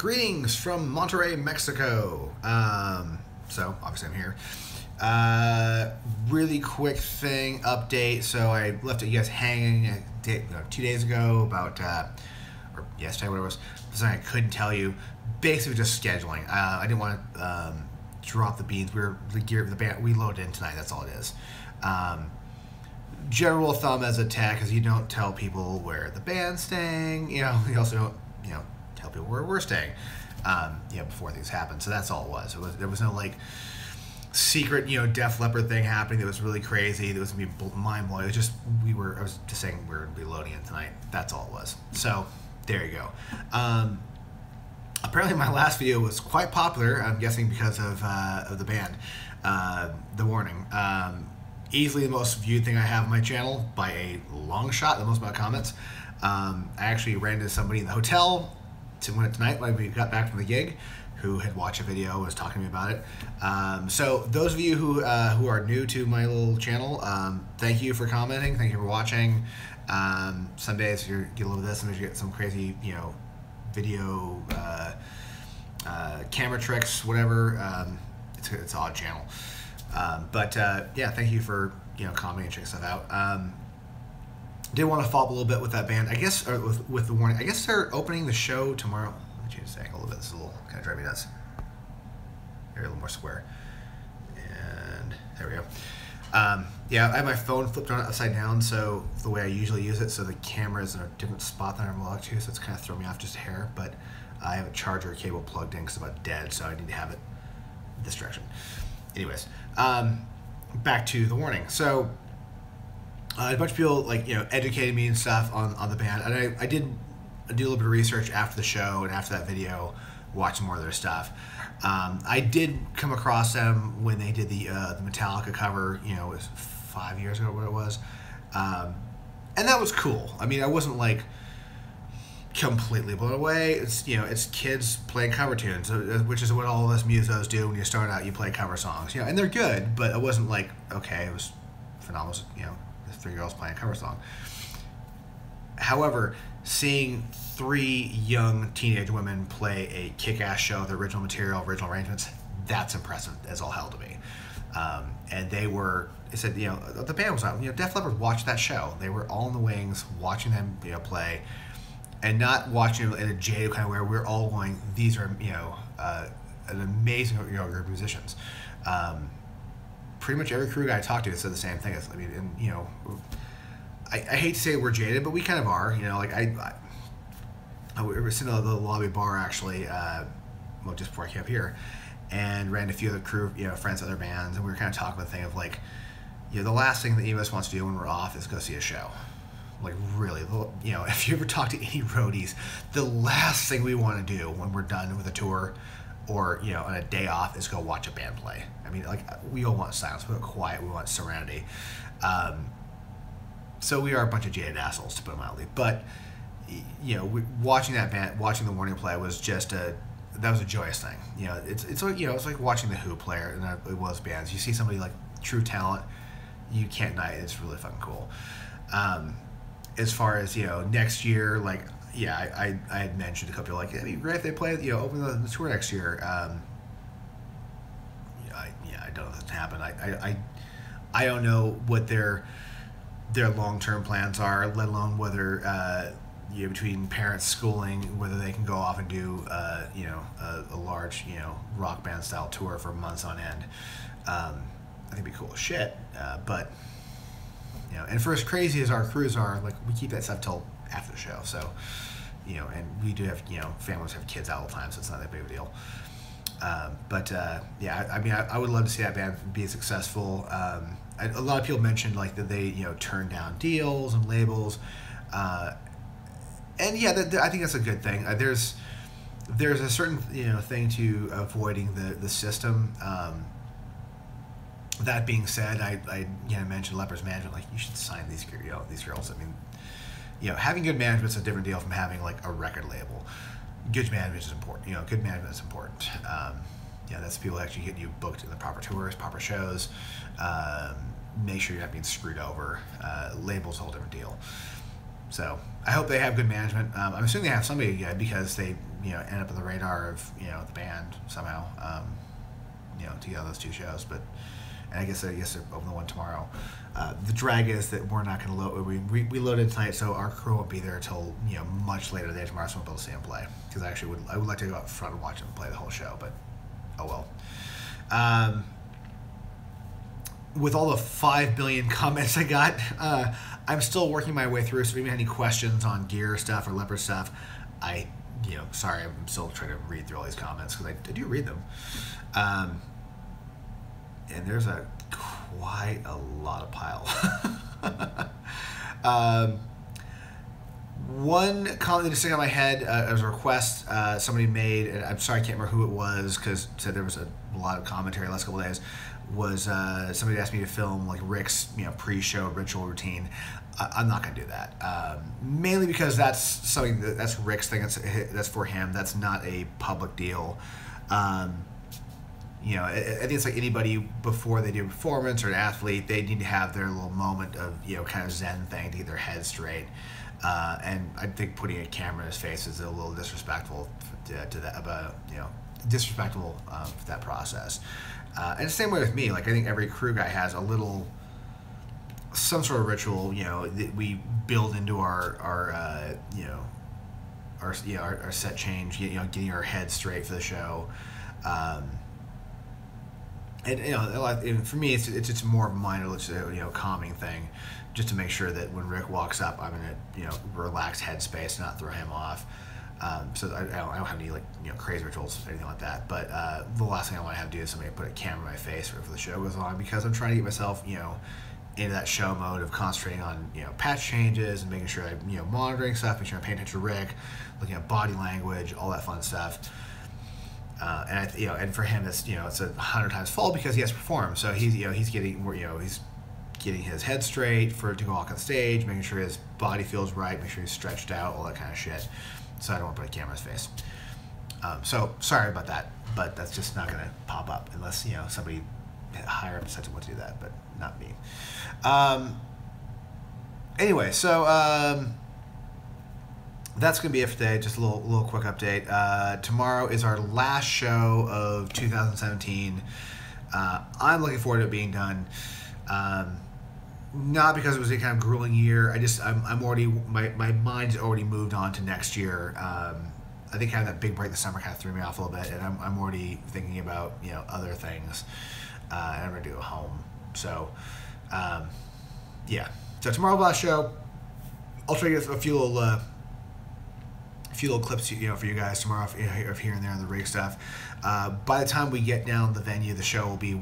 Greetings from Monterrey, Mexico. So obviously I'm here. Really quick update. So I left you guys hanging 2 days ago about, or yesterday, whatever it was, something I couldn't tell you. Basically just scheduling. I didn't want to drop the beans. The band we loaded in tonight. That's all it is. General rule of thumb as a tech is you don't tell people where the band's staying. You also don't tell people where we're staying. Before things happen. So that's all it was. There was no like secret Def Leppard thing happening that was really crazy. That was gonna be mind blowing. It was just I was just saying we were gonna be loading in tonight. That's all it was. So there you go. Apparently my last video was quite popular. I'm guessing because of the band, The Warning. Easily the most viewed thing I have on my channel by a long shot. The most amount of comments. I actually ran into somebody in the hotel tonight when we got back from the gig, who had watched a video, was talking to me about it. So those of you who are new to my little channel, thank you for commenting, thank you for watching. Some days you get a little of this, and you get some crazy video camera tricks, whatever. It's an odd channel, but yeah, thank you for commenting and checking stuff out. Did want to follow up a little bit with that band, I guess, or with The Warning. I guess they're opening the show tomorrow. Let me change the angle a little bit. This is a little kind of driving me nuts. Here, a little more square. And there we go. Yeah, I have my phone flipped on it upside down, so the way I usually use it, so the camera is in a different spot than I'm allowed to, so it's kind of throwing me off just a hair. But I have a charger cable plugged in because I'm about dead, so I need to have it this direction. Anyways, back to The Warning. So a bunch of people educated me and stuff on the band, and I did do a little bit of research after the show and after that video, watch some more of their stuff. I did come across them when they did the Metallica cover. It was 5 years ago, what it was, and that was cool. I mean, I wasn't like completely blown away. It's kids playing cover tunes, which is what all of us musos do when you start out. You play cover songs, and they're good, but it wasn't like, okay, it was phenomenal. Three girls playing a cover song. However, seeing three young teenage women play a kick-ass show, the original material, original arrangements, that's impressive as all hell to me. And they said, the band was out. Def Leppard watched that show. They were all in the wings watching them, play, and not watching it in a jaded kind of way. We're all going, these are, an amazing group of musicians. Pretty much every crew guy I talked to said the same thing. I hate to say we're jaded, but we kind of are. We were sitting at the lobby bar actually, just before I came up here, and ran a few other crew, friends, other bands, and we were kind of talking about the thing of the last thing that any of us wants to do when we're off is go see a show. Like really, if you ever talk to any roadies, the last thing we want to do when we're done with a tour, or on a day off, is go watch a band play. I mean, we all want silence, we want quiet, we want serenity. So we are a bunch of jaded assholes, to put it mildly. But watching that band, watching The Warning play was just that was a joyous thing. It's like watching the Who player, and it was bands. You see somebody like true talent, you can't deny it. It's really fucking cool. As far as next year, I had mentioned a couple of it'd be great if they play open the tour next year. I don't know if that's gonna happen. I don't know what their long-term plans are, let alone whether between parents schooling, whether they can go off and do a large rock band style tour for months on end. I think it'd be cool as shit, but and for as crazy as our crews are, we keep that stuff till after the show. So and we do have families have kids out all the time, so it's not that big of a deal. Yeah, I mean, I would love to see that band be successful. A lot of people mentioned that they turn down deals and labels, and yeah, I think that's a good thing. There's a certain thing to avoiding the system. That being said, I mentioned Leppard's management. You should sign these girls. I mean, having good management is a different deal from having a record label. Good management is important. Good management is important. That's people actually getting you booked in the proper tours, proper shows. Make sure you're not being screwed over. Label's a whole different deal. So I hope they have good management. I'm assuming they have somebody because they end up on the radar of the band somehow. To get on those two shows, but. And I guess they're open the one tomorrow. The drag is that we're not going to load. We loaded tonight, so our crew won't be there until much later today tomorrow. So we'll be able to see them play. Because I would like to go out front and watch them play the whole show, but oh well. With all the 5 billion comments I got, I'm still working my way through. So if you have any questions on gear stuff or leopard stuff, sorry, I'm still trying to read through all these comments because I do read them. And there's quite a lot of pile. One comment that just stuck out in my head as a request somebody made, and I'm sorry I can't remember who it was because said there was a lot of commentary the last couple of days, was somebody asked me to film like Rick's pre-show ritual routine. I'm not going to do that. Mainly because that's something that's Rick's thing. That's for him. That's not a public deal. I think it's like anybody before they do a performance or an athlete, they need to have their little moment of, kind of Zen thing to get their head straight. And I think putting a camera in his face is a little disrespectful to that, disrespectful for that process. And the same way with me, like I think every crew guy has some sort of ritual, that we build into our set change, getting our head straight for the show. And for me, it's more of a mindless, calming thing, just to make sure that when Rick walks up, I'm in a relaxed headspace, not throw him off. So I don't have any crazy rituals or anything like that. But the last thing I want to have to do is somebody put a camera in my face for the show goes on, because I'm trying to get myself into that show mode of concentrating on patch changes and making sure I'm monitoring stuff, making sure I'm paying attention to Rick, looking at body language, all that fun stuff. And for him, it's it's 100 times full because he has to perform. So he's getting his head straight to go walk on stage, making sure his body feels right, make sure he's stretched out, all that kind of shit. So I don't want to put a camera in his face. So sorry about that, but that's just not going to pop up unless somebody higher up decides what to do that, but not me. Anyway, so. That's going to be it for today. Just a little quick update. Tomorrow is our last show of 2017. I'm looking forward to it being done. Not because it was a kind of grueling year. I'm already, my mind's already moved on to next year. I think having that big break this summer kind of threw me off a little bit, and I'm already thinking about other things. And I'm ready to go home. So, yeah. So tomorrow's last show. I'll try to get a few little clips, for you guys tomorrow of here and there on the rig stuff. By the time we get down the venue, the show will be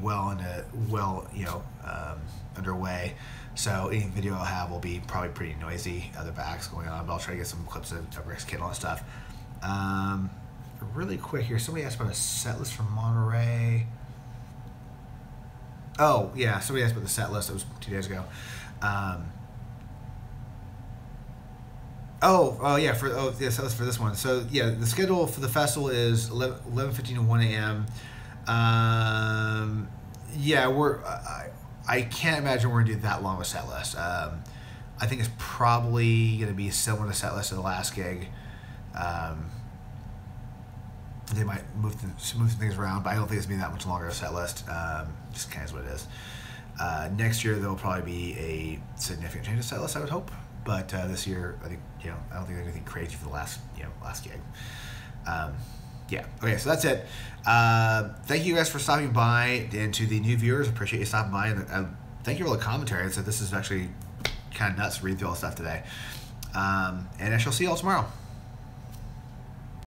underway. So any video I'll have will be probably pretty noisy, other backs going on, but I'll try to get some clips of Rick's kit and all that stuff. Really quick here, somebody asked about a set list from Monterey. Oh, yeah, somebody asked about the set list. It was 2 days ago. Yes, that was for this one. So yeah, the schedule for the festival is 11:15 to 1 a.m. I can't imagine we're gonna do that long of a set list. I think it's probably gonna be similar to set list of the last gig. They might move some things around, but I don't think it's gonna be that much longer of a set list. Just kind of is what it is. Next year there'll probably be a significant change of set list, I would hope. But this year, I think I don't think there's anything crazy for the last gig. Yeah. Okay, so that's it. Thank you guys for stopping by, and to the new viewers, appreciate you stopping by, and thank you for all the commentary. I said this is actually kind of nuts to read through all the stuff today. And I shall see you all tomorrow.